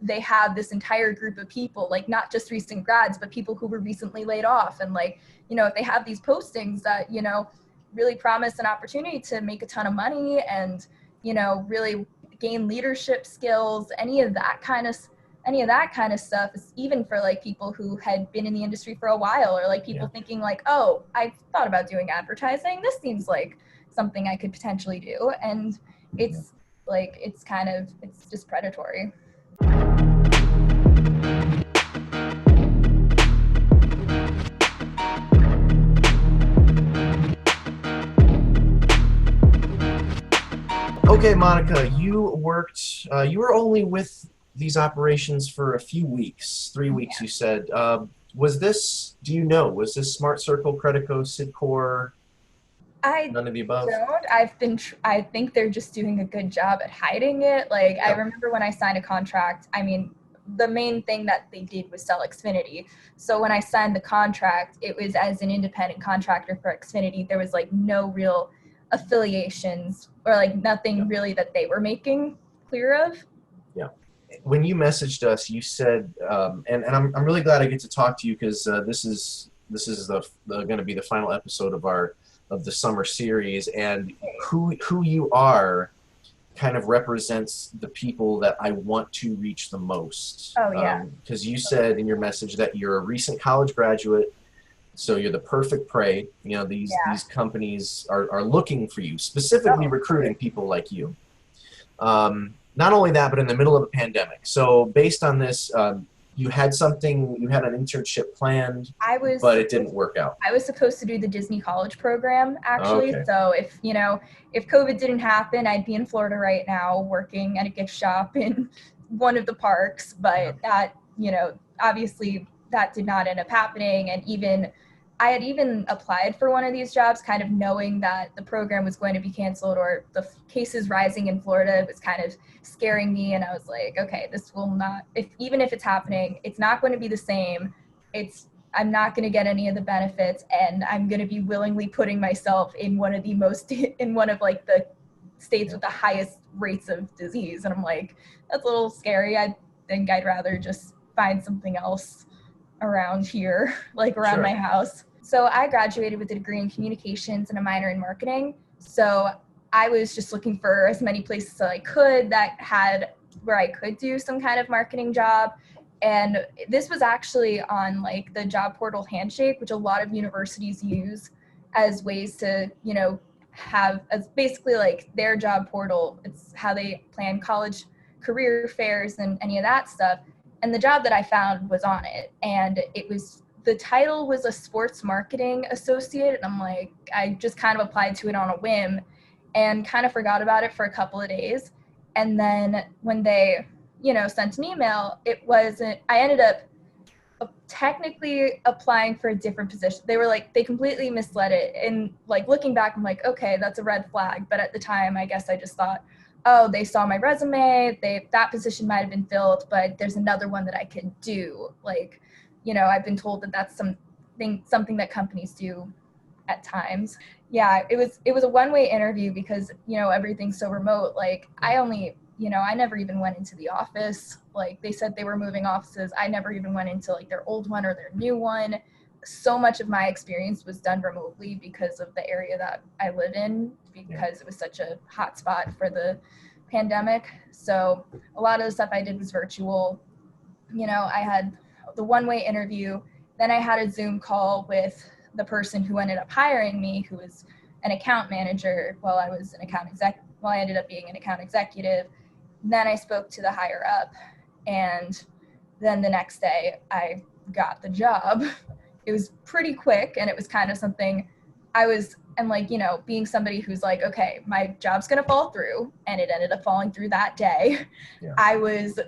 they have this entire group of people, like not just recent grads, but people who were recently laid off. And like, you know, if they have these postings that, you know, really promise an opportunity to make a ton of money and, you know, really gain leadership skills, any of that kind of stuff is even for like people who had been in the industry for a while, or like people thinking like, oh, I've thought about doing advertising. This seems like something I could potentially do. And it's like, it's just predatory. Okay, Monica, you were only with these operations for a few weeks, 3 weeks, you said. Was this Smart Circle, Credico, Cydcor, none of the above? I think they're just doing a good job at hiding it. Like, I remember when I signed a contract, I mean, the main thing that they did was sell Xfinity. So when I signed the contract, it was as an independent contractor for Xfinity. There was like no real affiliations or like nothing really that they were making clear of. Yeah. When you messaged us, you said, and I'm really glad I get to talk to you, because this is going to be the final episode of the summer series, and who you are kind of represents the people that I want to reach the most. Oh yeah. Because you said in your message that you're a recent college graduate, so you're the perfect prey. You know, these companies are looking for you, specifically recruiting people like you. Not only that, but in the middle of a pandemic. So based on this, you had an internship planned, but it didn't work out. I was supposed to do the Disney College program, actually. Okay. So if COVID didn't happen, I'd be in Florida right now working at a gift shop in one of the parks. But that, you know, obviously that did not end up happening. And I had even applied for one of these jobs kind of knowing that the program was going to be canceled, or the cases rising in Florida was kind of scaring me. And I was like, okay, this will not, even if it's happening, it's not going to be the same. I'm not going to get any of the benefits, and I'm going to be willingly putting myself in one of like the states with the highest rates of disease. And I'm like, that's a little scary. I think I'd rather just find something else around here, like around my house. So I graduated with a degree in communications and a minor in marketing. So I was just looking for as many places that I could that had where I could do some kind of marketing job. And this was actually on like the job portal Handshake, which a lot of universities use as ways to, you know, have as basically like their job portal. It's how they plan college career fairs and any of that stuff. And the job that I found was on it. And the title was a sports marketing associate. And I'm like, I just kind of applied to it on a whim and kind of forgot about it for a couple of days. And then when they, you know, sent an email, I ended up technically applying for a different position. They were like, they completely misled it. And like looking back, I'm like, okay, that's a red flag. But at the time, I guess I just thought, oh, they saw my resume, that position might have been filled, but there's another one that I could do. Like, you know, I've been told that that's something that companies do at times. Yeah, it was a one-way interview because, you know, everything's so remote. Like I never even went into the office. Like they said they were moving offices. I never even went into like their old one or their new one. So much of my experience was done remotely because of the area that I live in, because it was such a hot spot for the pandemic. So a lot of the stuff I did was virtual. You know, I had the one-way interview, then I had a Zoom call with the person who ended up hiring me, who was an account manager while I ended up being an account executive. Then I spoke to the higher up, and then the next day I got the job. It was pretty quick, and it was kind of something and like, you know, being somebody who's like, okay, my job's going to fall through, and it ended up falling through that day. Yeah. I was,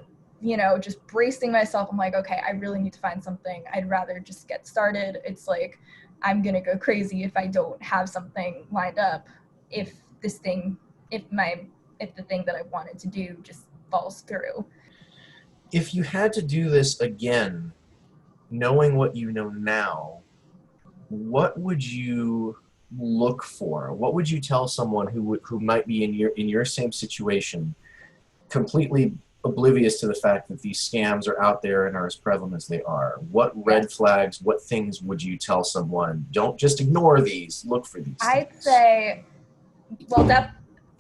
you know, just bracing myself. I'm like, okay, I really need to find something. I'd rather just get started. It's like, I'm going to go crazy if I don't have something lined up, if the thing that I wanted to do just falls through. If you had to do this again, knowing what you know now, what would you look for? What would you tell someone who might be in your same situation, completely oblivious to the fact that these scams are out there and are as prevalent as they are. What red flags, what things would you tell someone? Don't just ignore these, look for these I'd things. say, well,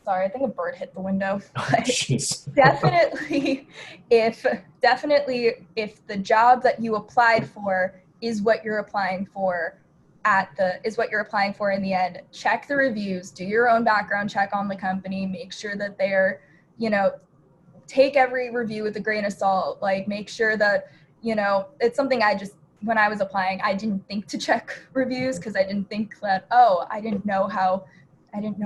sorry, I think a bird hit the window. Jeez. definitely if the job that you applied for is what you're applying for in the end, check the reviews, do your own background check on the company, make sure that they're, take every review with a grain of salt, like make sure that, it's something when I was applying, I didn't think to check reviews because I didn't think that, I didn't know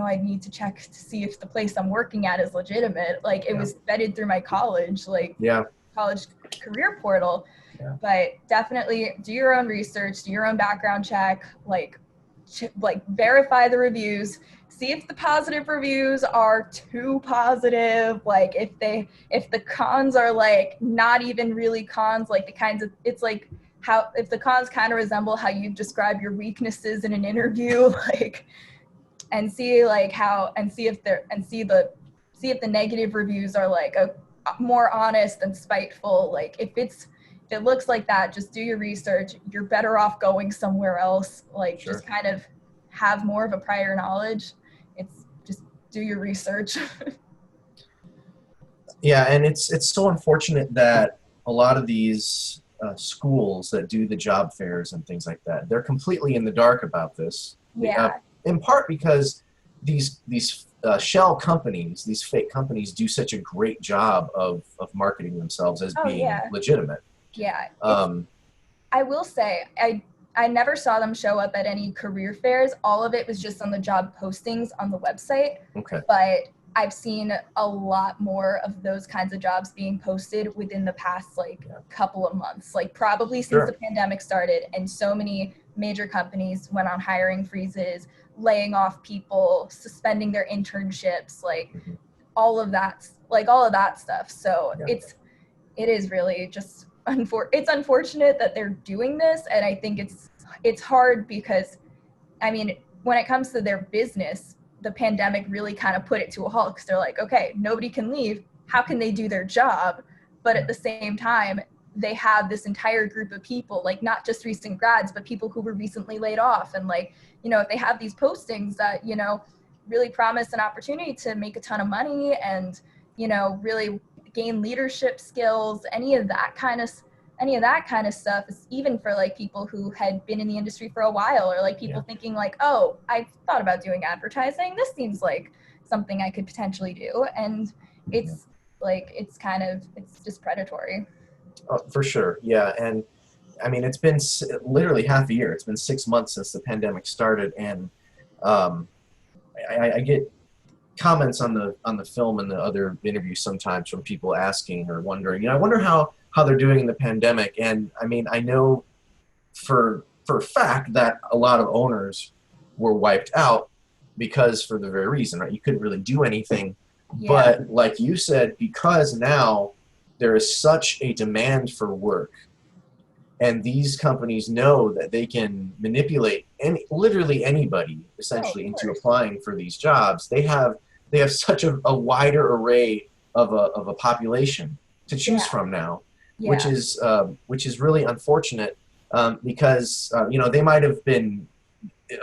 I'd need to check to see if the place I'm working at is legitimate. Like it was vetted through my college, college career portal. Yeah. But definitely do your own research, do your own background check, like verify the reviews, see if the positive reviews are too positive, like if the cons are like not even really cons, like the kinds of, it's like how, if the cons kind of resemble how you describe your weaknesses in an interview, like, and see like how, and see if the negative reviews are like more honest and spiteful. Like if it looks like that, just do your research. You're better off going somewhere else. Like just kind of have more of a prior knowledge. It's just do your research. Yeah, and it's so unfortunate that a lot of these schools that do the job fairs and things like that, they're completely in the dark about this. Yeah. In part because these shell companies, these fake companies, do such a great job of marketing themselves as being legitimate. Yeah. I will say, I never saw them show up at any career fairs. All of it was just on the job postings on the website. Okay. But I've seen a lot more of those kinds of jobs being posted within the past couple of months, like probably since the pandemic started, and so many major companies went on hiring freezes, laying off people, suspending their internships, all of that stuff. So it is really just it's unfortunate that they're doing this, and I think it's hard because, I mean, when it comes to their business, the pandemic really kind of put it to a halt because they're like, okay, nobody can leave. How can they do their job? But at the same time, they have this entire group of people, like not just recent grads, but people who were recently laid off. And if they have these postings that, really promise an opportunity to make a ton of money and, really gain leadership skills, any of that kind of stuff is even for people who had been in the industry for a while, or people thinking oh, I thought about doing advertising. This seems like something I could potentially do. And it's it's just predatory. Oh, for sure. Yeah. And I mean, it's been literally half a year. It's been 6 months since the pandemic started. And I get comments on the film and the other interviews sometimes from people asking or wondering, I wonder how they're doing in the pandemic. And I mean, I know for a fact that a lot of owners were wiped out because for the very reason, right? You couldn't really do anything. Yeah. But like you said, because now there is such a demand for work, and these companies know that they can manipulate literally anybody essentially into applying for these jobs. They have such a wider array of a population to choose from now, which is really unfortunate, because they might have been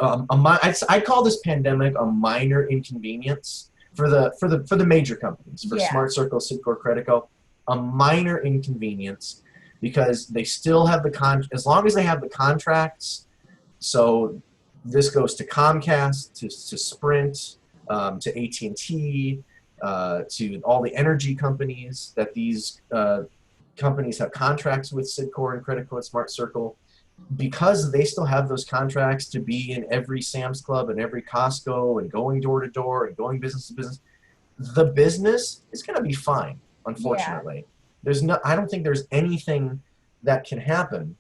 I'd call this pandemic a minor inconvenience for the major companies, for Smart Circle, Cydcor, Credico, a minor inconvenience, because they still have as long as they have the contracts. So this goes to Comcast, to Sprint, to AT&T, to all the energy companies that these companies have contracts with, Cydcor and Credico and Smart Circle. Because they still have those contracts to be in every Sam's Club and every Costco and going door to door and going business to business, the business is going to be fine. Unfortunately, I don't think there's anything that can happen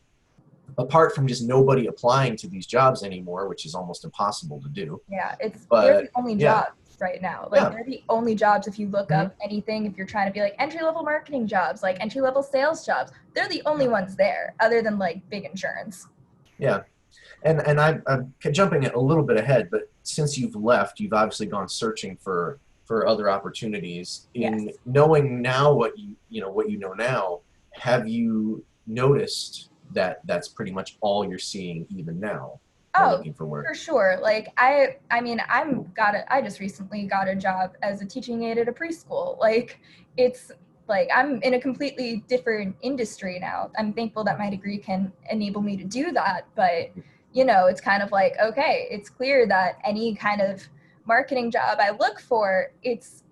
apart from just nobody applying to these jobs anymore, which is almost impossible to do. Yeah, they're the only jobs right now. They're the only jobs. If you look up anything, if you're trying to be entry-level marketing jobs, entry-level sales jobs, they're the only ones there, other than big insurance. Yeah, and I'm jumping a little bit ahead, but since you've left, you've obviously gone searching for for other opportunities. In knowing now what you know now, have you noticed that that's pretty much all you're seeing even now while looking for work? For sure. Like I mean, I just recently got a job as a teaching aide at a preschool. Like it's like I'm in a completely different industry now. I'm thankful that my degree can enable me to do that, but you know, it's kind of like, okay, it's clear that any kind of marketing job I look for, it's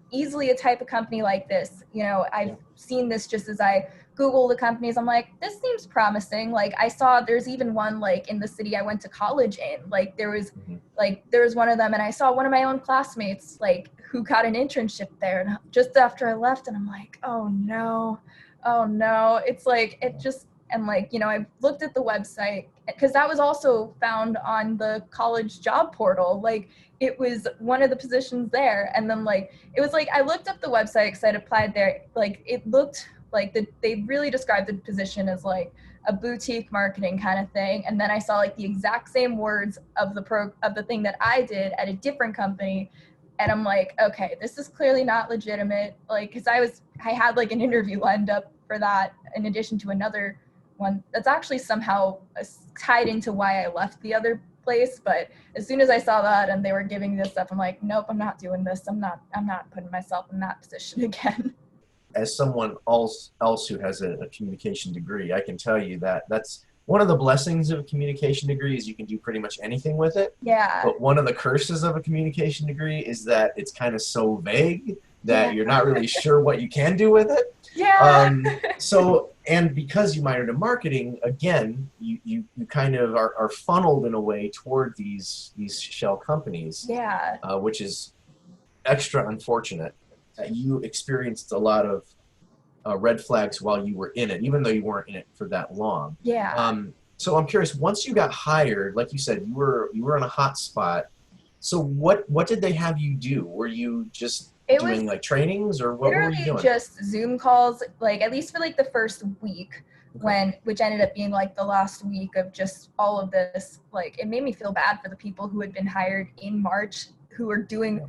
easily a type of company like this. You know, I've seen this just as I Google the companies. I'm like, this seems promising. Like I saw there's even one like in the city I went to college in. Like there was one of them, and I saw one of my own classmates like who got an internship there. And just after I left, and I'm like, oh no. It's like and like, you know, I looked at the website because that was also found on the college job portal. Like it was one of the positions there. And then like, it was like, I looked up the website because I'd applied there. Like it looked like they really described the position as like a boutique marketing kind of thing. And then I saw like the exact same words of the thing that I did at a different company. And I'm like, okay, this is clearly not legitimate. Like, cause I had like an interview lined up for that in addition to another one that's actually somehow tied into why I left the other place. But as soon as I saw that and they were giving this stuff, I'm like, nope, I'm not doing this. I'm not putting myself in that position again. As someone else who has a communication degree, I can tell you that that's one of the blessings of a communication degree is you can do pretty much anything with it. Yeah. But one of the curses of a communication degree is that it's kind of so vague that you're not really sure what you can do with it. Yeah. So, and because you minored in marketing, again, you kind of are funneled in a way toward these shell companies. Yeah. Which is extra unfortunate. You experienced a lot of red flags while you were in it, even though you weren't in it for that long. Yeah. So I'm curious, once you got hired, like you said, you were in a hot spot. So what did they have you do? Were you just doing like trainings, or what were you doing? Just Zoom calls, like at least for like the first week, which ended up being like the last week of just all of this. Like it made me feel bad for the people who had been hired in March who were doing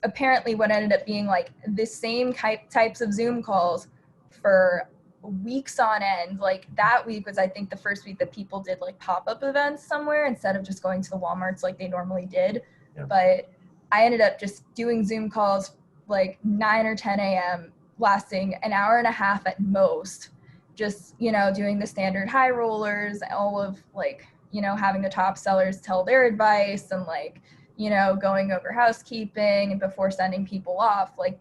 apparently what ended up being like the same types of Zoom calls for weeks on end. Like that week was, I think, the first week that people did like pop-up events somewhere instead of just going to the Walmarts like they normally did. Yeah. But I ended up just doing Zoom calls like 9 or 10 a.m. lasting an hour and a half at most. Just, you know, doing the standard high rollers, all of like, you know, having the top sellers tell their advice and like, you know, going over housekeeping and before sending people off. Like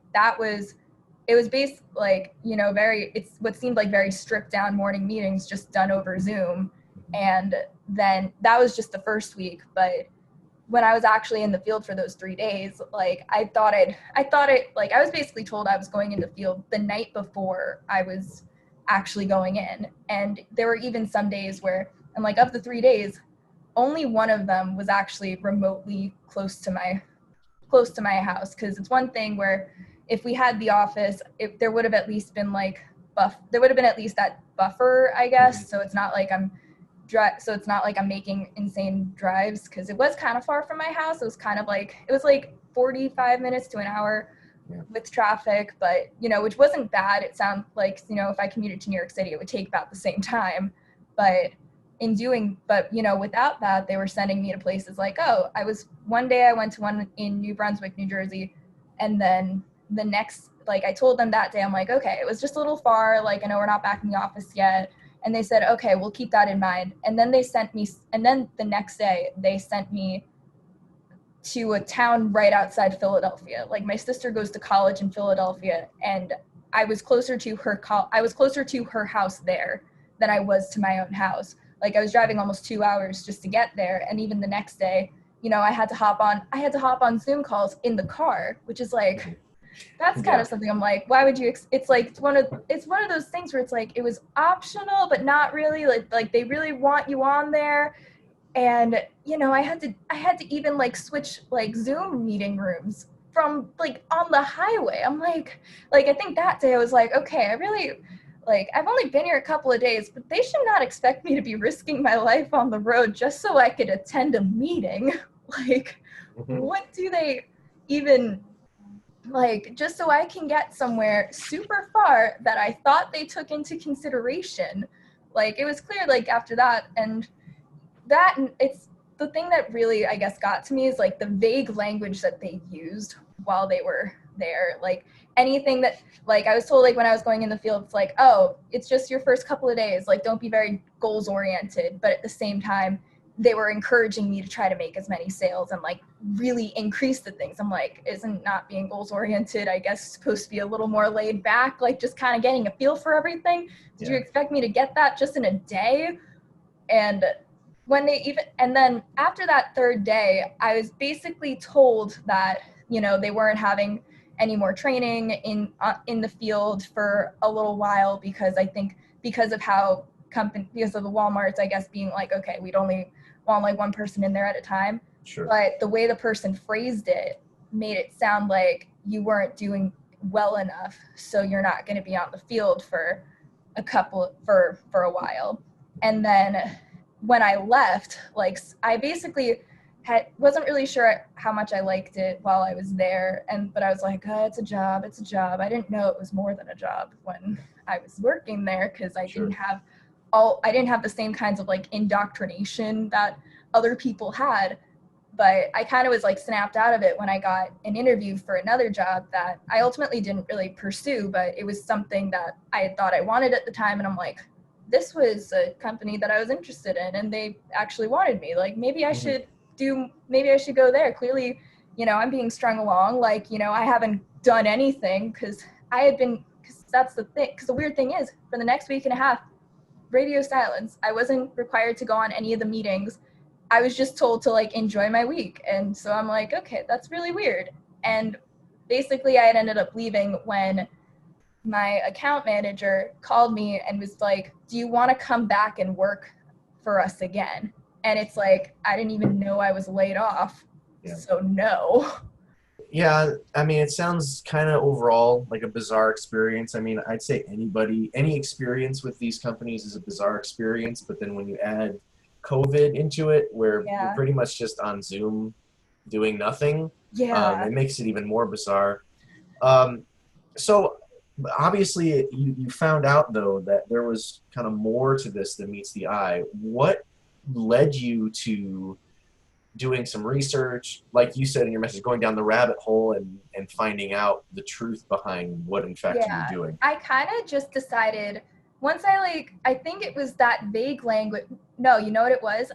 it was based like, you know, it's what seemed like very stripped down morning meetings just done over Zoom. And then that was just the first week. But when I was actually in the field for those 3 days, like I thought like I was basically told I was going in the field the night before I was actually going in. And there were even some days where, and like of the 3 days, only one of them was actually remotely close to my house. Cause it's one thing where if we had the office, there would have at least been like there would have been at least that buffer, I guess. So it's not like I'm making insane drives, because it was kind of far from my house. It was like 45 minutes to an hour with traffic, but you know, which wasn't bad. It sounded like, you know, if I commuted to New York City, it would take about the same time. But you know, without that, they were sending me to places like, one day I went to one in New Brunswick, New Jersey, and then the next, like I told them that day, I'm like, okay, it was just a little far. Like, I know we're not back in the office yet. And they said, okay, we'll keep that in mind. And then the next day they sent me to a town right outside Philadelphia. Like my sister goes to college in Philadelphia, and I was closer to her house there than I was to my own house. Like I was driving almost 2 hours just to get there. And even the next day, you know, I had to hop on Zoom calls in the car, which is like, that's kind of something I'm like, why would you, it's like, it's one of those things where it's like, it was optional, but not really like they really want you on there. And, you know, I had to even like switch like Zoom meeting rooms from like on the highway. I'm like, I think that day I was like, okay, I really, like, I've only been here a couple of days, but they should not expect me to be risking my life on the road just so I could attend a meeting. Like, what do they even, like, just so I can get somewhere super far that I thought they took into consideration. Like, it was clear, like, after that, and it's the thing that really, I guess, got to me is, like, the vague language that they used while they were there. Like, anything that, like, I was told, like, when I was going in the field, it's like, oh, it's just your first couple of days. Like, don't be very goals oriented. But at the same time, they were encouraging me to try to make as many sales and, like, really increase the things. I'm like, isn't not being goals oriented, I guess, supposed to be a little more laid back, like just kind of getting a feel for everything? Did you expect me to get that just in a day? And then after that third day, I was basically told that, they weren't having any more training in the field for a little while, because I think because of the Walmarts, I guess, being like, okay, we'd only want like one person in there at a time. Sure. But the way the person phrased it made it sound like you weren't doing well enough, so you're not going to be on the field for a while. And then when I left, like, I basically wasn't really sure how much I liked it while I was there, but I was like, oh, it's a job. I didn't know it was more than a job when I was working there, because I didn't have the same kinds of like indoctrination that other people had. But I kind of was like snapped out of it when I got an interview for another job that I ultimately didn't really pursue, but it was something that I had thought I wanted at the time. And I'm like, this was a company that I was interested in, and they actually wanted me. Like, maybe I should go there. Clearly, I'm being strung along. Like, I haven't done anything, because that's the thing. Because the weird thing is, for the next week and a half, radio silence. I wasn't required to go on any of the meetings. I was just told to like enjoy my week. And so I'm like, okay, that's really weird. And basically I had ended up leaving when my account manager called me and was like, do you want to come back and work for us again? And it's like, I didn't even know I was laid off. Yeah. So no. Yeah, I mean, it sounds kind of overall like a bizarre experience. I mean, I'd say any experience with these companies is a bizarre experience, but then when you add COVID into it, where you're pretty much just on Zoom doing nothing, it makes it even more bizarre. So obviously you found out, though, that there was kind of more to this than meets the eye. What led you to doing some research, like you said in your message, going down the rabbit hole and finding out the truth behind what in fact you were doing? I kind of just decided once I think it was that vague language. No, you know what it was?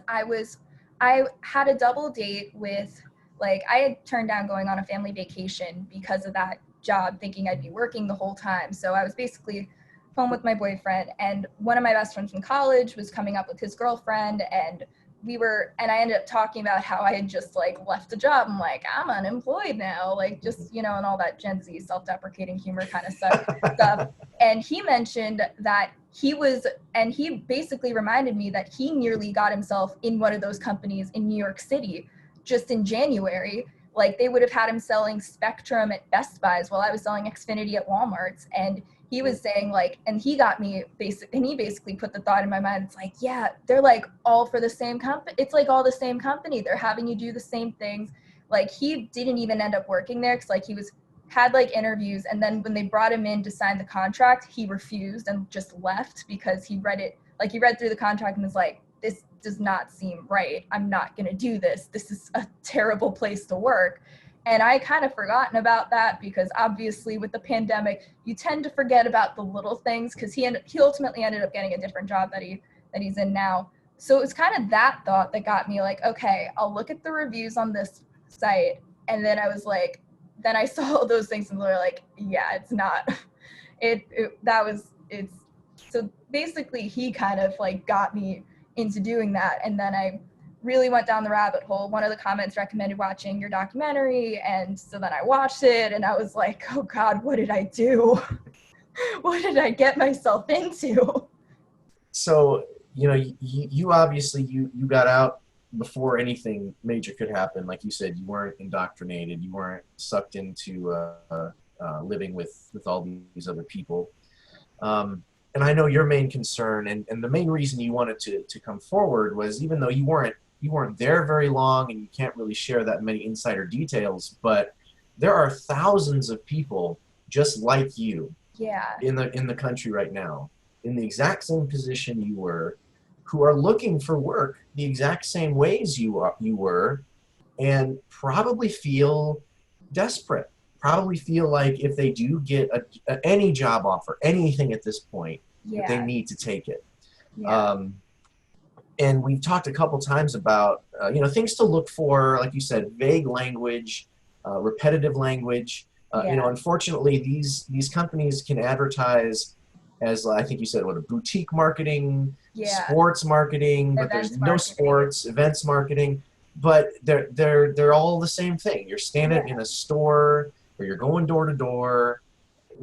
I had a double date with, like, I had turned down going on a family vacation because of that job, thinking I'd be working the whole time. So I was basically home with my boyfriend, and one of my best friends from college was coming up with his girlfriend, and I ended up talking about how I had just like left a job. I'm like, I'm unemployed now, like, just, and all that Gen Z self-deprecating humor kind of stuff. And he mentioned that he basically reminded me that he nearly got himself in one of those companies in New York City just in January. Like, they would have had him selling Spectrum at Best Buy's while I was selling Xfinity at Walmart's. And he was saying, like, and he basically put the thought in my mind. It's like, yeah, they're like all for the same company. It's like all the same company. They're having you do the same things. Like, he didn't even end up working there, because like had like interviews, and then when they brought him in to sign the contract, he refused and just left, because he read through the contract and was like, this does not seem right. I'm not going to do this. This is a terrible place to work. And I kind of forgotten about that, because obviously with the pandemic, you tend to forget about the little things, because he ultimately ended up getting a different job that he's in now. So it was kind of that thought that got me like, okay, I'll look at the reviews on this site. And then I was like, then I saw all those things and they were like, yeah, it's not, so basically he kind of like got me into doing that. And then I really went down the rabbit hole. One of the comments recommended watching your documentary, and so then I watched it, and I was like, oh God, what did I do? What did I get myself into? So, you obviously you got out before anything major could happen. Like you said, you weren't indoctrinated, you weren't sucked into living with all these other people. And I know your main concern and the main reason you wanted to come forward was, even though you weren't there very long and you can't really share that many insider details, but there are thousands of people just like you Yeah. in the country right now, in the exact same position you were, who are looking for work the exact same ways you were, and probably feel desperate. Probably feel like if they do get any job offer, anything at this point, that they Yeah. need to take it. Yeah. And we've talked a couple times about things to look for, like you said, vague language, repetitive language. Yeah. Unfortunately, these companies can advertise as, I think you said, what, a boutique marketing, Yeah. sports marketing, but there's Events no marketing. sports, events marketing, but they're all the same thing. You're standing in a store, or you're going door to door,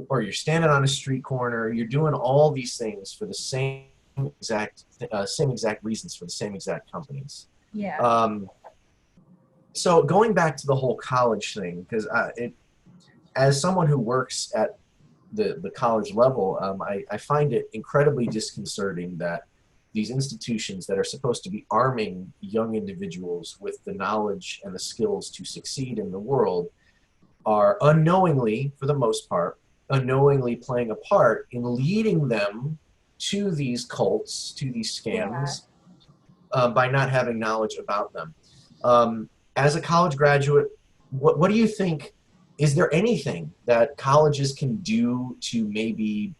or you're standing on a street corner. You're doing all these things for the same exact reasons, for the same exact companies. Yeah. So going back to the whole college thing, because as someone who works at the college level, I find it incredibly disconcerting that these institutions that are supposed to be arming young individuals with the knowledge and the skills to succeed in the world are unknowingly, for the most part, unknowingly playing a part in leading them to these cults, to these scams, by not having knowledge about them. As a college graduate, what do you think? Is there anything that colleges can do to maybe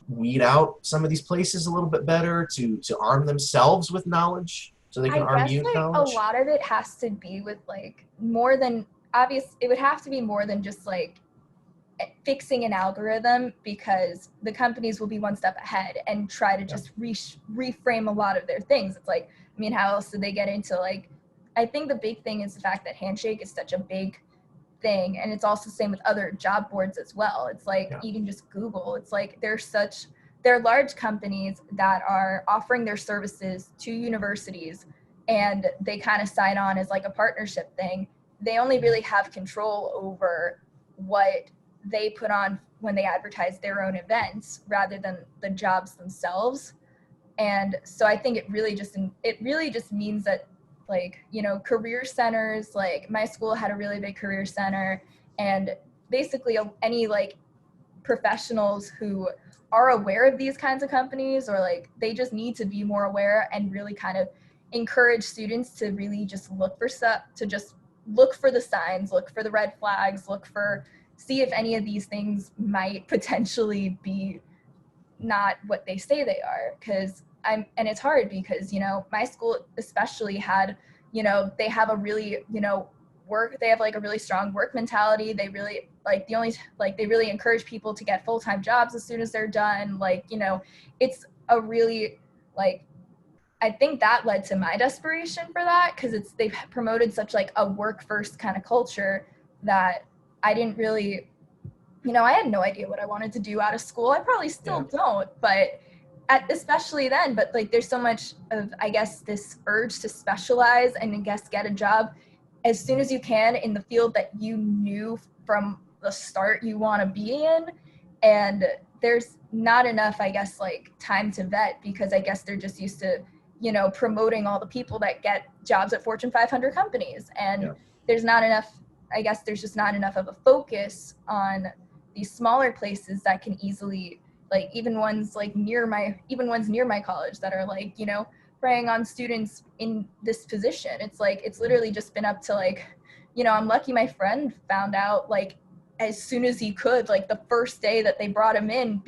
weed out some of these places a little bit better, to arm themselves with knowledge so they can I arm guess you in like a college? lot of it has to be with like more than obvious. It would have to be more than just like fixing an algorithm, because the companies will be one step ahead and try to just reframe a lot of their things. It's like, I mean, how else did they get into like, I think the big thing is the fact that Handshake is such a big thing, and it's also the same with other job boards as well. It's like even just Google, it's like they're large companies that are offering their services to universities, and they kind of sign on as like a partnership thing. They only really have control over what they put on when they advertise their own events rather than the jobs themselves. And so I think it really just means that, like, career centers, like my school had a really big career center, and basically any like professionals who are aware of these kinds of companies, or like they just need to be more aware and really kind of encourage students to really just look for stuff, to just look for the signs, look for the red flags, see if any of these things might potentially be not what they say they are. And it's hard because, my school especially had, they have a really, they have like a really strong work mentality. They really they really encourage people to get full-time jobs as soon as they're done. Like, it's a really like, I think that led to my desperation for that, because they've promoted such like a work first kind of culture that I didn't really, I had no idea what I wanted to do out of school. I probably still don't, but especially then. But like, there's so much of, I guess, this urge to specialize and I guess get a job as soon as you can in the field that you knew from the start you want to be in. And there's not enough, I guess, like time to vet, because I guess they're just used to, promoting all the people that get jobs at Fortune 500 companies. And there's not enough, I guess there's just not enough of a focus on these smaller places that can easily, like even ones near my college that are like, preying on students in this position. It's like, it's literally just been up to like, I'm lucky my friend found out like as soon as he could, like the first day that they brought him in,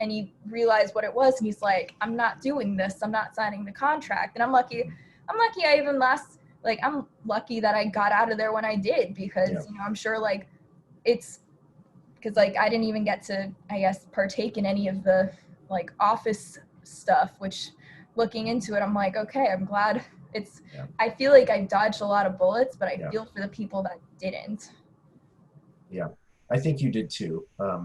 and he realized what it was, and he's like, I'm not doing this, I'm not signing the contract. And I'm lucky I'm lucky that I got out of there when I did, because I'm sure like it's because like I didn't even get to, I guess, partake in any of the like office stuff, which looking into it, I'm like, okay, I'm glad I feel like I dodged a lot of bullets, but I feel for the people that didn't. Yeah, I think you did too. I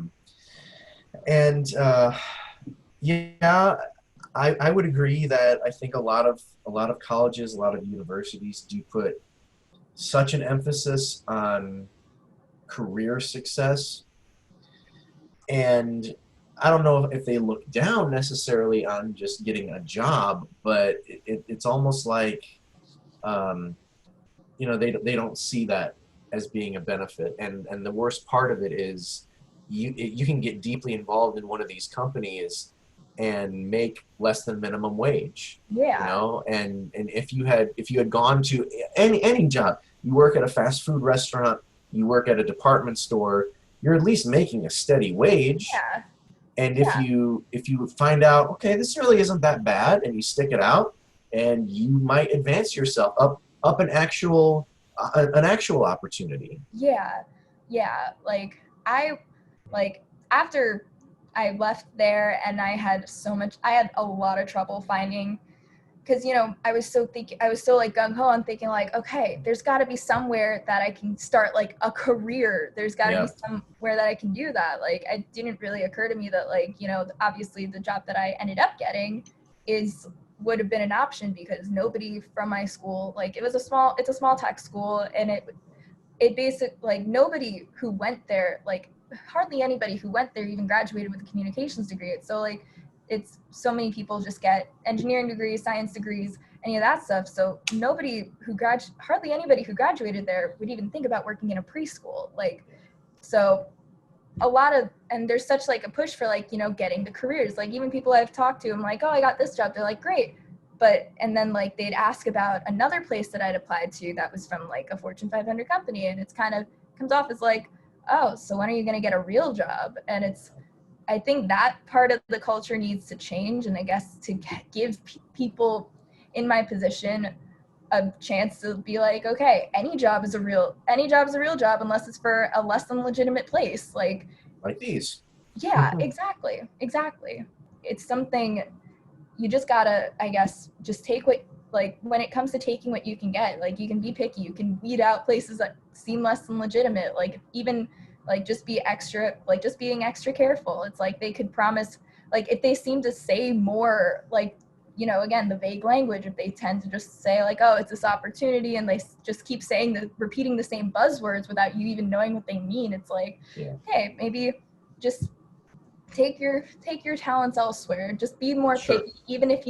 would agree that I think a lot of colleges, a lot of universities do put such an emphasis on career success, and I don't know if they look down necessarily on just getting a job, but it's almost like they don't see that as being a benefit. And the worst part of it is you can get deeply involved in one of these companies and make less than minimum wage. Yeah. You know, and if you had gone to any job, you work at a fast food restaurant, you work at a department store, you're at least making a steady wage. Yeah. And if you find out, okay, this really isn't that bad, and you stick it out, and you might advance yourself up an actual opportunity. Yeah. Yeah. After I left there, and I had a lot of trouble finding, because, you know, I was so like gung-ho on thinking like, okay, there's got to be somewhere that I can start like a career. There's got to be somewhere that I can do that. Like, it didn't really occur to me that, like, you know, obviously the job that I ended up getting would have been an option, because nobody from my school, like, it's a small tech school, and it basically, like, nobody who went there, like, hardly anybody who went there even graduated with a communications degree. So, like, it's so many people just get engineering degrees, science degrees, any of that stuff. So hardly anybody who graduated there would even think about working in a preschool. Like, so and there's such like a push for, like, you know, getting the careers. Like, even people I've talked to, I'm like, oh, I got this job. They're like, great. And then, like, they'd ask about another place that I'd applied to that was from, like, a Fortune 500 company. And it's kind of comes off as like, oh, so when are you going to get a real job? And I think that part of the culture needs to change. And I guess to give people in my position a chance to be like, okay, any job is a real job, unless it's for a less than legitimate place. Like these. Yeah, exactly. It's something you just gotta, I guess, just take when it comes to taking what you can get, like, you can be picky, you can weed out places that seem less than legitimate, like, even, like, just being extra careful. It's like they could promise, like, if they seem to say more, like, you know, again, the vague language, if they tend to just say, like, oh, it's this opportunity, and they just keep repeating the same buzzwords without you even knowing what they mean, it's like, hey, maybe just take your talents elsewhere. Just be more picky, even if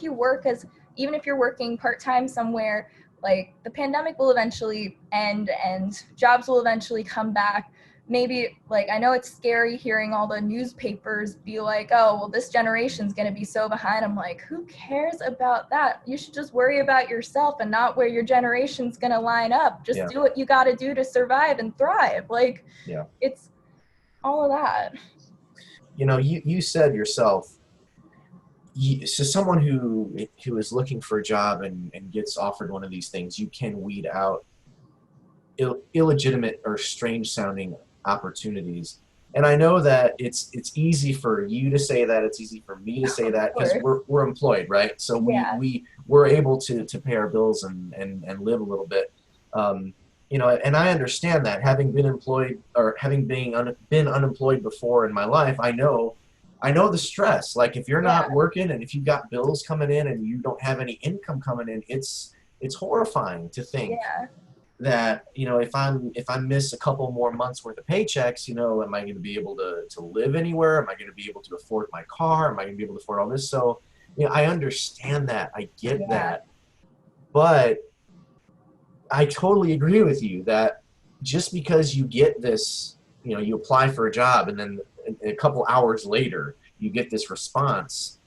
you're working part-time somewhere. Like, the pandemic will eventually end and jobs will eventually come back. Maybe, like, I know it's scary hearing all the newspapers be like, oh, well, this generation's going to be so behind. I'm like, who cares about that? You should just worry about yourself and not where your generation's going to line up. Just do what you got to do to survive and thrive. Like, it's all of that. You know, you said yourself, so someone who is looking for a job and gets offered one of these things, you can weed out illegitimate or strange sounding opportunities. And I know that it's easy for you to say that, it's easy for me to say that, because we're employed, right? So we're able to pay our bills and live a little bit. You know, and I understand that, having been employed or having been unemployed before in my life, I know the stress. Like, if you're not working and if you've got bills coming in and you don't have any income coming in, it's horrifying to think that, you know, if I miss a couple more months worth of paychecks, you know, am I going to be able to live anywhere? Am I going to be able to afford my car? Am I going to be able to afford all this? So, you know, I understand that. I get that. But I totally agree with you that just because you get this, you know, you apply for a job and then a couple hours later you get this response,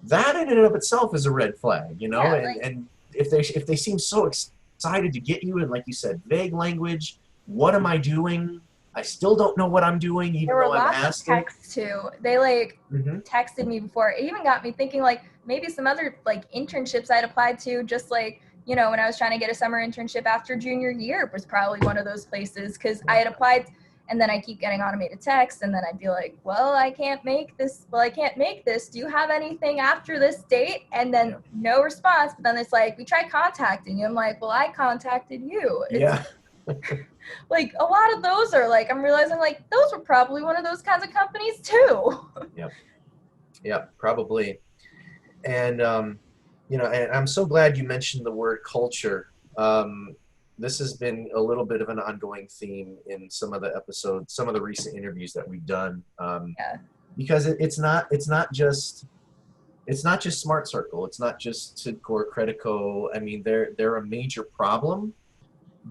that in and of itself is a red flag, you know. And if they seem so excited to get you, and like you said, vague language, what am I doing? I still don't know what I'm doing, even though I'm asked. There were lots of texts too. They texted me before. It even got me thinking, like, maybe some other like internships I'd applied to, just like, you know, when I was trying to get a summer internship after junior year, was probably one of those places, because I had applied, and then I keep getting automated texts, and then I'd be like, well, I can't make this. Do you have anything after this date? And then no response. But then it's like, we tried contacting you. I'm like, well, I contacted you. Like, a lot of those are like, I'm realizing, like, those were probably one of those kinds of companies too. Yep, probably. And you know, and I'm so glad you mentioned the word culture. This has been a little bit of an ongoing theme in some of the episodes, some of the recent interviews that we've done. Because it's not just Smart Circle. It's not just Cydcor, Credico. I mean, they're a major problem,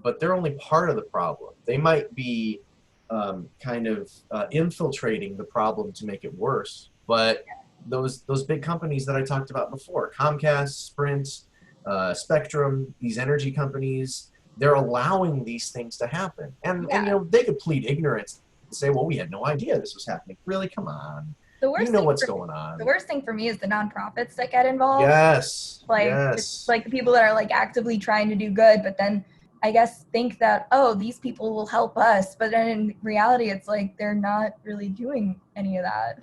but they're only part of the problem. They might be infiltrating the problem to make it worse. But those big companies that I talked about before, Comcast, Sprint, Spectrum, these energy companies, they're allowing these things to happen. And they could plead ignorance and say, well, we had no idea this was happening. Really? Come on. You know what's going on. The worst thing for me is the nonprofits that get involved. Yes. It's like the people that are like actively trying to do good, but then I guess think that, oh, these people will help us. But then in reality, it's like they're not really doing any of that.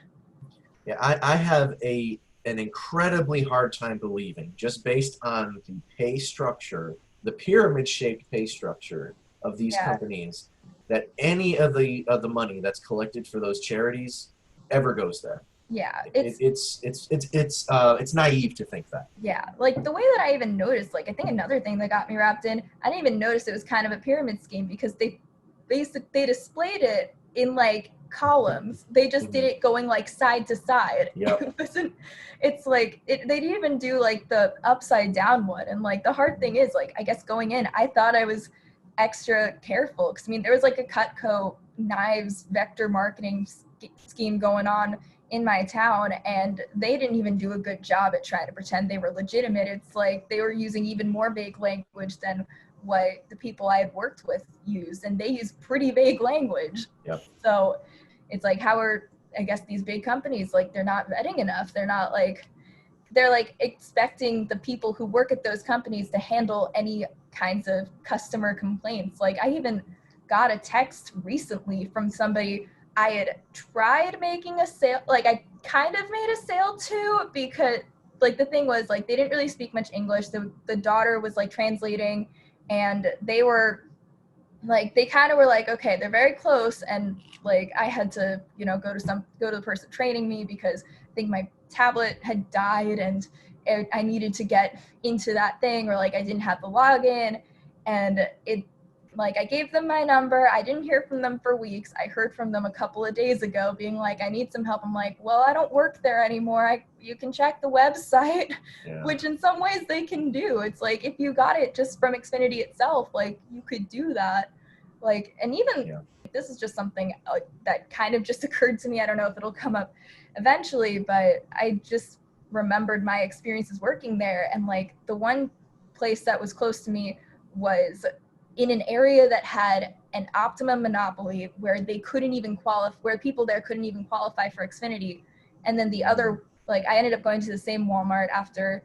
Yeah, I have an incredibly hard time believing, just based on the pay structure, the pyramid-shaped pay structure of these companies, that any of the money that's collected for those charities ever goes there. Yeah, it's naive to think that. Yeah, like the way that I even noticed, like I think another thing that got me wrapped in, I didn't even notice it was kind of a pyramid scheme because they displayed it in like columns. They just did it going like side to side. Yep. It's like they didn't even do like the upside down one. And like the hard thing is, like, I guess going in, I thought I was extra careful because I mean there was like a Cutco knives vector marketing scheme going on in my town, and they didn't even do a good job at trying to pretend they were legitimate. It's like they were using even more vague language than what the people I had worked with used, and they use pretty vague language. Yep. So it's like, how are, I guess, these big companies, like, they're not vetting enough. They're like expecting the people who work at those companies to handle any kinds of customer complaints. Like I even got a text recently from somebody I had tried making a sale, like I kind of made a sale to, because like the thing was, like, they didn't really speak much English. The daughter was like translating, and they were like, they kind of were like, okay, they're very close, and like I had to, go to the person training me because I think my tablet had died and I needed to get into that thing, or like I didn't have the login, and like I gave them my number. I didn't hear from them for weeks. I heard from them a couple of days ago being like, I need some help. I'm like, well, I don't work there anymore. You can check the website, which in some ways they can do. It's like, if you got it just from Xfinity itself, like you could do that. Like, and even this is just something that kind of just occurred to me. I don't know if it'll come up eventually, but I just remembered my experiences working there. And like the one place that was close to me was in an area that had an optimum monopoly where they couldn't even qualify, where people there couldn't even qualify for Xfinity. And then the other, like I ended up going to the same Walmart after,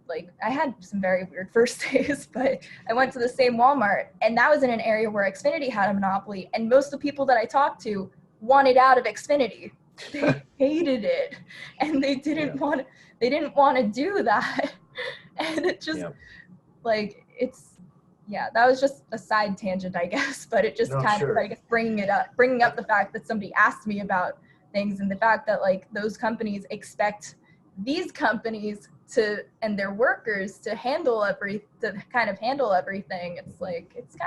like I had some very weird first days, but I went to the same Walmart, and that was in an area where Xfinity had a monopoly. And most of the people that I talked to wanted out of Xfinity. They hated it, and they didn't want to do that. And it just like, that was just a side tangent, I guess, but it just of, I guess, bringing up the fact that somebody asked me about things, and the fact that like those companies expect these companies to, and their workers to kind of handle everything. It's like, it's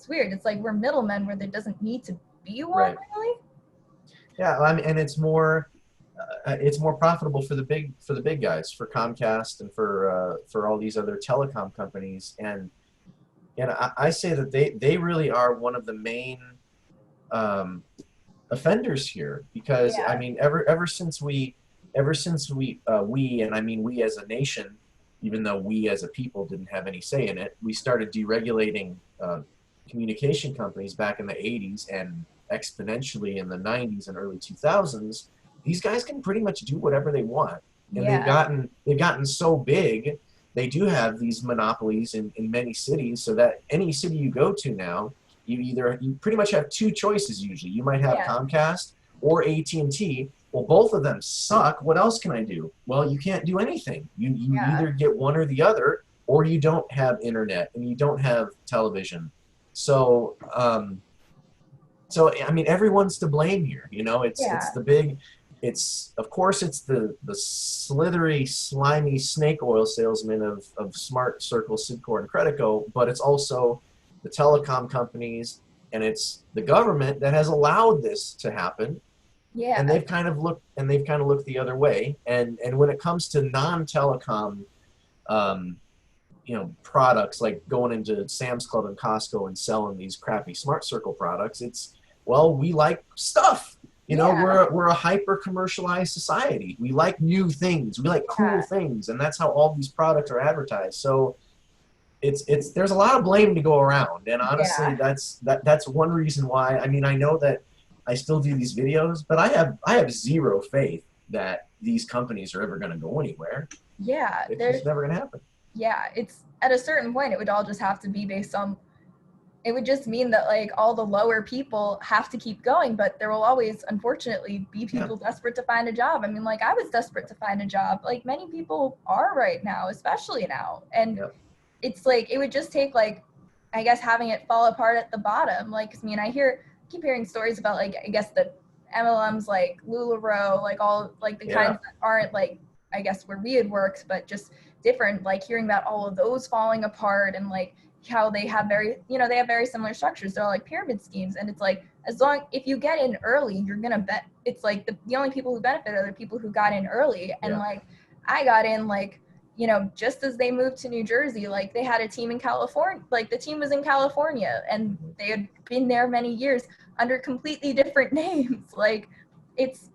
weird. It's like we're middlemen where there doesn't need to be one, really. Yeah, I mean, and it's more profitable for the big guys, for Comcast and for all these other telecom companies. And I say that they really are one of the main offenders here, because I mean, ever since we and I mean we as a nation, even though we as a people didn't have any say in it, we started deregulating communication companies back in the 80s, and exponentially in the 90s and early 2000s. These guys can pretty much do whatever they want, and they've gotten so big. They do have these monopolies in many cities, so that any city you go to now, you pretty much have two choices usually. You might have Comcast or AT&T. Well, both of them suck. What else can I do? Well, you can't do anything. You either get one or the other, or you don't have internet and you don't have television. So I mean, everyone's to blame here. Of course it's the slithery, slimy snake oil salesmen of Smart, Circle, Cydcor, and Credico, but it's also the telecom companies, and it's the government that has allowed this to happen. Yeah. And they've kind of looked the other way. And when it comes to non-telecom products, like going into Sam's Club and Costco and selling these crappy Smart Circle products. It's, well, we like stuff. We're a hyper commercialized society. We like new things. We like cool things, and that's how all these products are advertised. So it's there's a lot of blame to go around, and honestly, that's one reason why. I mean, I know that I still do these videos, but I have zero faith that these companies are ever going to go anywhere. Yeah, it's just never going to happen. Yeah, it's at a certain point it would all just have to be based on, it would just mean that like all the lower people have to keep going, but there will always unfortunately be people desperate to find a job. I mean, like I was desperate to find a job, like many people are right now, especially now. And it's like it would just take like, I guess, having it fall apart at the bottom. Like, I mean, I keep hearing stories about like, I guess the MLMs like LuLaRoe, like all like the kinds that aren't like, I guess where we had worked, but just different, like hearing about all of those falling apart and like how they have very similar structures. They're all like pyramid schemes, and it's like if you get in early, you're gonna bet. It's like the only people who benefit are the people who got in early. And like I got in like, just as they moved to New Jersey, like they had a team in California, like the team was in California and they had been there many years under completely different names. Like it's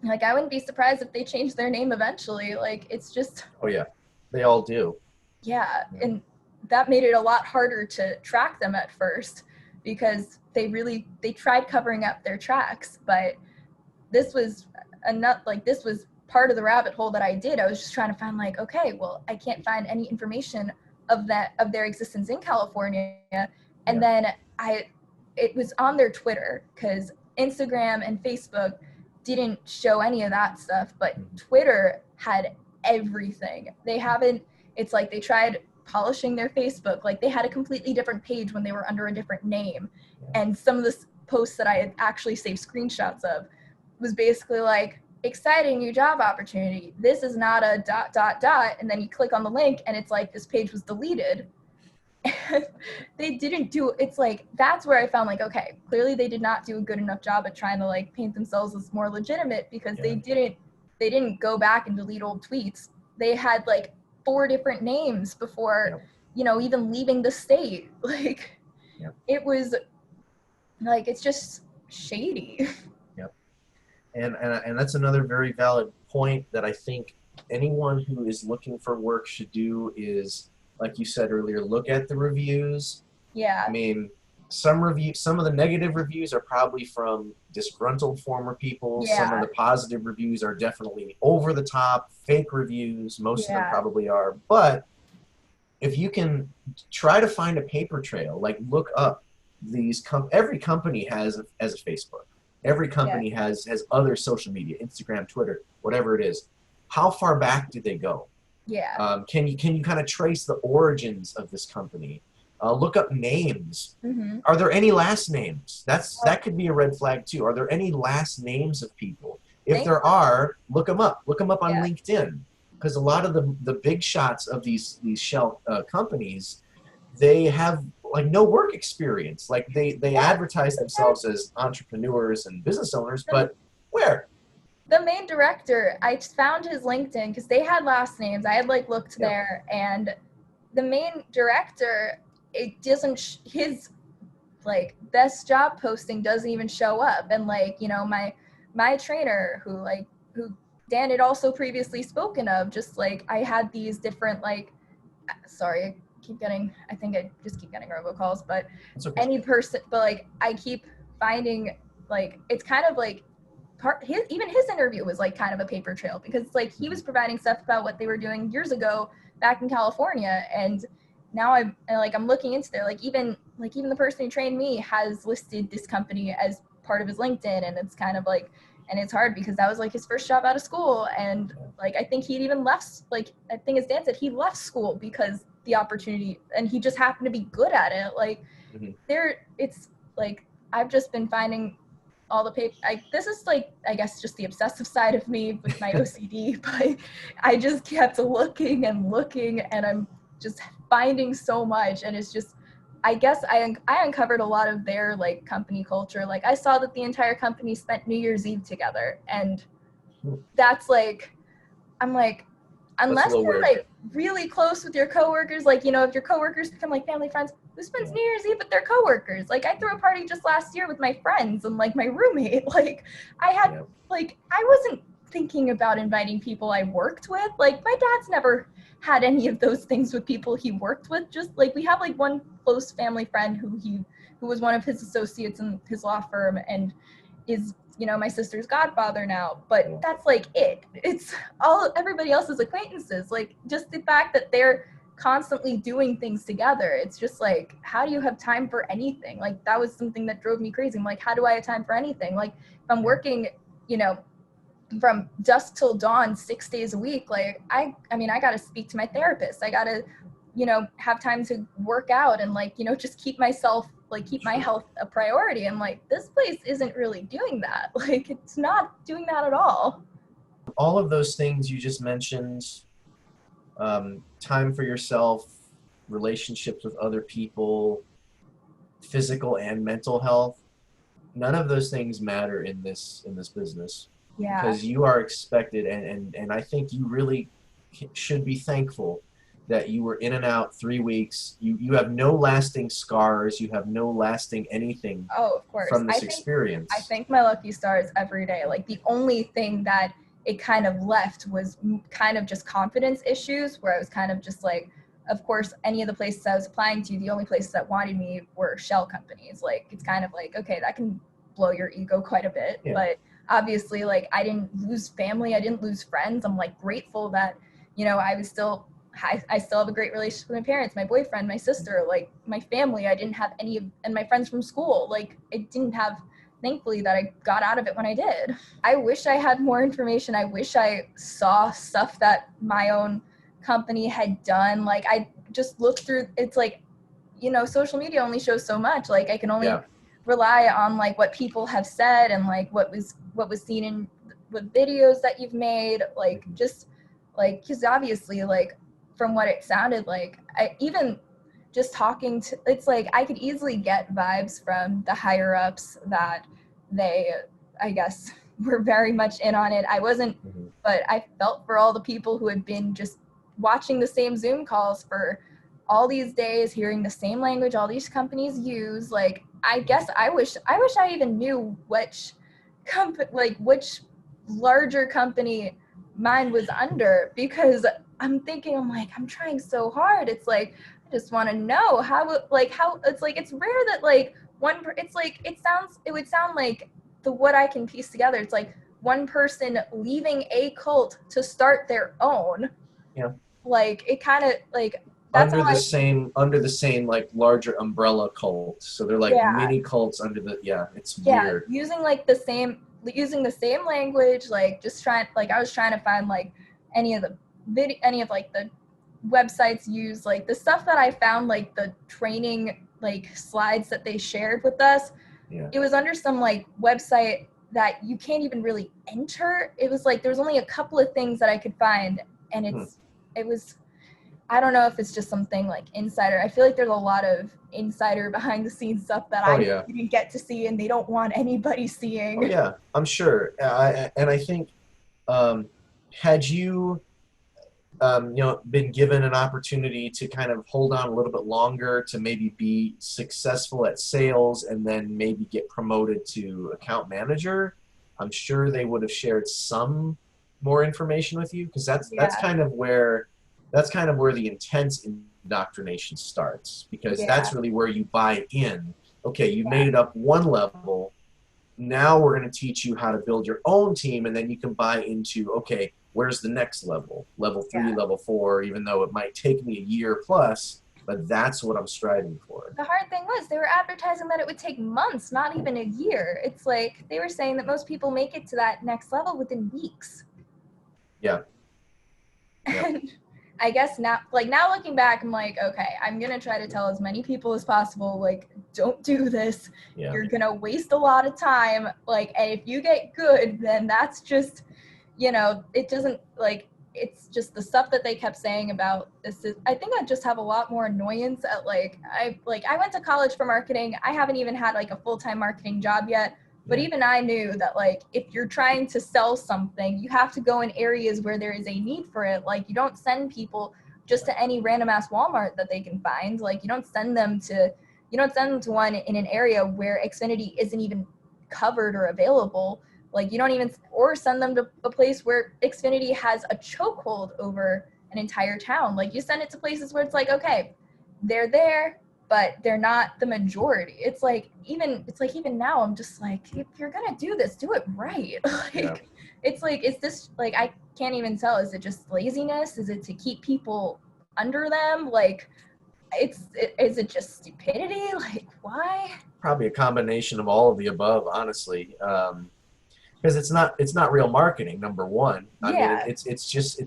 like I wouldn't be surprised if they changed their name eventually. Like it's just they all do. And that made it a lot harder to track them at first, because they tried covering up their tracks. But this was this was part of the rabbit hole that I did. I was just trying to find like, okay, well, I can't find any information of their existence in California. And then it was on their Twitter, because Instagram and Facebook didn't show any of that stuff, but Twitter had everything. It's like they tried polishing their Facebook. Like they had a completely different page when they were under a different name. And some of the posts that I had actually saved screenshots of was basically like, exciting new job opportunity. This is not a ... And then you click on the link and it's like, this page was deleted. They didn't do, it's like, that's where I found like, okay, clearly they did not do a good enough job at trying to like paint themselves as more legitimate, because they didn't go back and delete old tweets. They had like 4 different names before, even leaving the state. Like it was like, it's just shady. And that's another very valid point that I think anyone who is looking for work should do is, like you said earlier, look at the reviews. I mean, some of the negative reviews are probably from disgruntled former people. Some of the positive reviews are definitely over the top, fake reviews. Most of them probably are. But if you can try to find a paper trail, like look up these, every company has a Facebook. Every company has other social media, Instagram, Twitter, whatever it is. How far back did they go? Can you kind of trace the origins of this company? Look up names. Are there any last names? That could be a red flag too. Are there any last names of people? If there are, look them up. Look them up on LinkedIn, because a lot of the big shots of these shell companies, they have like no work experience. Like they advertise themselves as entrepreneurs and business owners, but where? The main director, I found his LinkedIn because they had last names. I had like looked there, and the main director, it doesn't, his like best job posting doesn't even show up. And like, my trainer who Dan had also previously spoken of, just like I had these different like, sorry, I think I just keep getting robocalls, but any person, but like I keep finding like, it's kind of like even his interview was like kind of a paper trail, because like he was providing stuff about what they were doing years ago back in California. And now I'm looking into there, like even the person who trained me has listed this company as part of his LinkedIn. And it's kind of like, and it's hard because that was like his first job out of school. And like, I think he'd even left, like, I think as Dan said, he left school because the opportunity, and he just happened to be good at it. Like it's like, I've just been finding all the paper. This is like, I guess just the obsessive side of me with my OCD, but I just kept looking and I'm just finding so much. And it's just, I guess I uncovered a lot of their like company culture. Like I saw that the entire company spent New Year's Eve together, and that's like, I'm like, unless you're like really close with your coworkers, like, you know, if your coworkers become like family friends, who spends New Year's Eve with their coworkers? Like, I threw a party just last year with my friends and like my roommate. Like, I had like, I wasn't thinking about inviting people I worked with. Like, my dad's never had any of those things with people he worked with. Just like, we have like one close family friend who was one of his associates in his law firm and is, you know, my sister's godfather now, but that's like it. It's all everybody else's acquaintances. Like, just the fact that they're constantly doing things together, it's just like, how do you have time for anything? Like, that was something that drove me crazy. I'm like, how do I have time for anything? Like, if I'm working, you know, from dusk till dawn 6 days a week, like, I mean, I got to speak to my therapist. I got to, you know, have time to work out and like, you know, just keep myself, like, keep my health a priority. I'm like, this place isn't really doing that. Like, it's not doing that at all. All of those things you just mentioned, time for yourself, relationships with other people, physical and mental health, none of those things matter in this business. Yeah. Because you are expected, and I think you really should be thankful that you were in and out 3 weeks. You have no lasting scars. You have no lasting anything of course. From this experience. I thank my lucky stars every day. Like, the only thing that it kind of left was kind of just confidence issues, where I was kind of just like, of course, any of the places I was applying to, the only places that wanted me were shell companies. Like, it's kind of like, okay, that can blow your ego quite a bit. Yeah. But obviously, like, I didn't lose family. I didn't lose friends. I'm like grateful that, you know, I still have a great relationship with my parents, my boyfriend, my sister, like my family. I didn't have any of, and my friends from school. Like, I didn't have, thankfully, that I got out of it when I did. I wish I had more information. I wish I saw stuff that my own company had done. Like, I just looked through, it's like, you know, social media only shows so much. Like, I can only rely on like what people have said and like what was seen in what videos that you've made. Like, just like, because obviously, like, from what it sounded like, I even just talking to, it's like I could easily get vibes from the higher ups that they, I guess, were very much in on it. I wasn't, but I felt for all the people who had been just watching the same Zoom calls for all these days, hearing the same language all these companies use. Like, I guess I wish I even knew which larger company mine was under, because I'm like, I'm trying so hard. It's like, I just want to know how it's like, it's rare that like it's like, it would sound like what I can piece together. It's like one person leaving a cult to start their own. Yeah. Like, it kind of like, that's under the same like larger umbrella cult. So they're like mini cults under the, it's weird. Using the same language, like, just trying, like, I was trying to find like any of like the websites used, like the stuff that I found, like the training like slides that they shared with us. It was under some like website that you can't even really enter. It was like there was only a couple of things that I could find, and it was, I don't know if it's just something like insider. I feel like there's a lot of insider behind the scenes stuff that I didn't get to see, and they don't want anybody seeing. Oh, yeah, I'm sure. And I think, had you, been given an opportunity to kind of hold on a little bit longer to maybe be successful at sales and then maybe get promoted to account manager, I'm sure they would have shared some more information with you, because that's kind of where the intense indoctrination starts, because that's really where you buy in. Okay, you made it up one level. Now we're going to teach you how to build your own team, and then you can buy into, okay, where's the next level? Level 3, level 4, even though it might take me a year plus, but that's what I'm striving for. The hard thing was they were advertising that it would take months, not even a year. It's like they were saying that most people make it to that next level within weeks. Yeah. And I guess now looking back, I'm like, okay, I'm going to try to tell as many people as possible, like, don't do this. Yeah. You're going to waste a lot of time. Like, and if you get good, then that's just, it doesn't, like, it's just the stuff that they kept saying about this. I think I just have a lot more annoyance at, I went to college for marketing. I haven't even had, like, a full-time marketing job yet. But even I knew that, like, if you're trying to sell something, you have to go in areas where there is a need for it. Like, you don't send people just to any random ass Walmart that they can find. Like, you don't send them to one in an area where Xfinity isn't even covered or available. Like, you don't even, or send them to a place where Xfinity has a chokehold over an entire town. Like, you send it to places where it's like, okay, they're there, but they're not the majority. It's like even now I'm just like, if you're gonna do this, do it right. Like, it's like, is this, like, I can't even tell, is it just laziness? Is it to keep people under them? Like, is it just stupidity? Like, why? Probably a combination of all of the above, honestly. Because it's not real marketing, number one. I mean, it's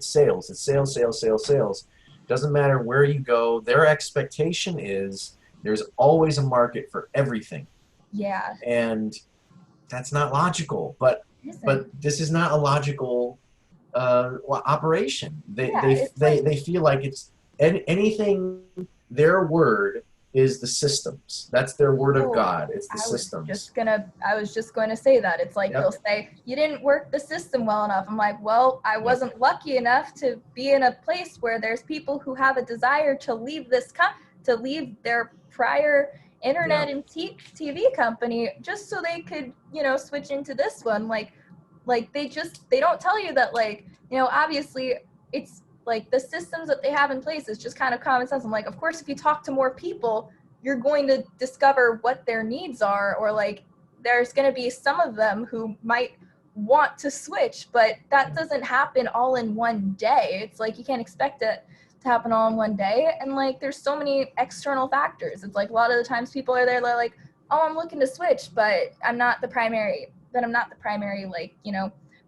sales. It's sales. Doesn't matter where you go. Their expectation is there's always a market for everything. Yeah. And that's not logical. But this is not a logical operation. They feel like it's anything. Their word is the systems. That's their word of God. It's the systems. I was just going to say that. It's like, they'll say, you didn't work the system well enough. I'm like, well, I wasn't lucky enough to be in a place where there's people who have a desire to leave to leave their prior internet and TV company just so they could, switch into this one. Like they don't tell you that, like, obviously it's like the systems that they have in place is just kind of common sense. I'm like, of course, if you talk to more people, you're going to discover what their needs are, or like there's going to be some of them who might want to switch, but that doesn't happen all in one day. It's like, you can't expect it to happen all in one day. And like, there's so many external factors. It's like, a lot of the times people are there, they're like, oh, I'm looking to switch, but I'm not the primary, like,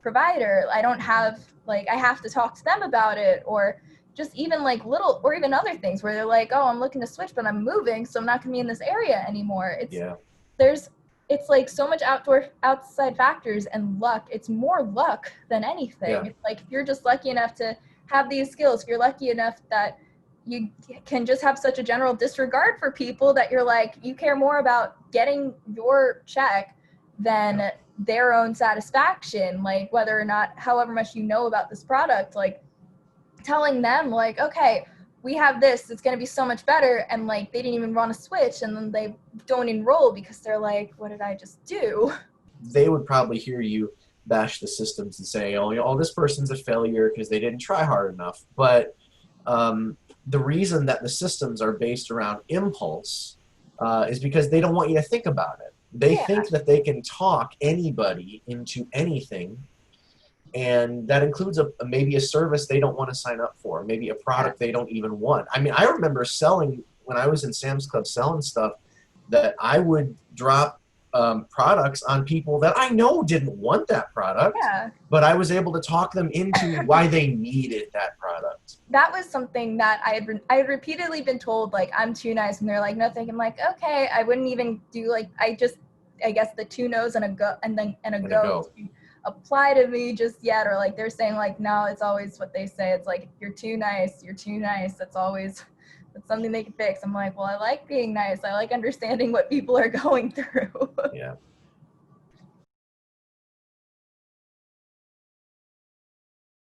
provider. I don't have, like, I have to talk to them about it, or just even like little, or even other things where they're like, oh, I'm looking to switch, but I'm moving, so I'm not gonna be in this area anymore. It's like so much outside factors and luck. It's more luck than anything. It's like, if you're just lucky enough to have these skills, if you're lucky enough that you can just have such a general disregard for people that you're like, you care more about getting your check than their own satisfaction, like whether or not, however much you know about this product, like telling them like, okay, we have this, it's going to be so much better, and like they didn't even want to switch, and then they don't enroll because they're like, what did I just do? They would probably hear you bash the systems and say, oh, this person's a failure because they didn't try hard enough. But the reason that the systems are based around impulse is because they don't want you to think about it. They think that they can talk anybody into anything, and that includes maybe a service they don't want to sign up for, maybe a product they don't even want. I mean, I remember selling, when I was in Sam's Club selling stuff, that I would drop products on people that I know didn't want that product, but I was able to talk them into why they needed that product. That was something that I had repeatedly been told, like, I'm too nice, and they're like, no, thank you. I'm like, okay, I wouldn't even do, like, I guess the 2 no's and a go to apply to me just yet, or like they're saying like, no, it's always what they say. It's like, you're too nice. That's something they can fix. I'm like, well, I like being nice. I like understanding what people are going through. Yeah.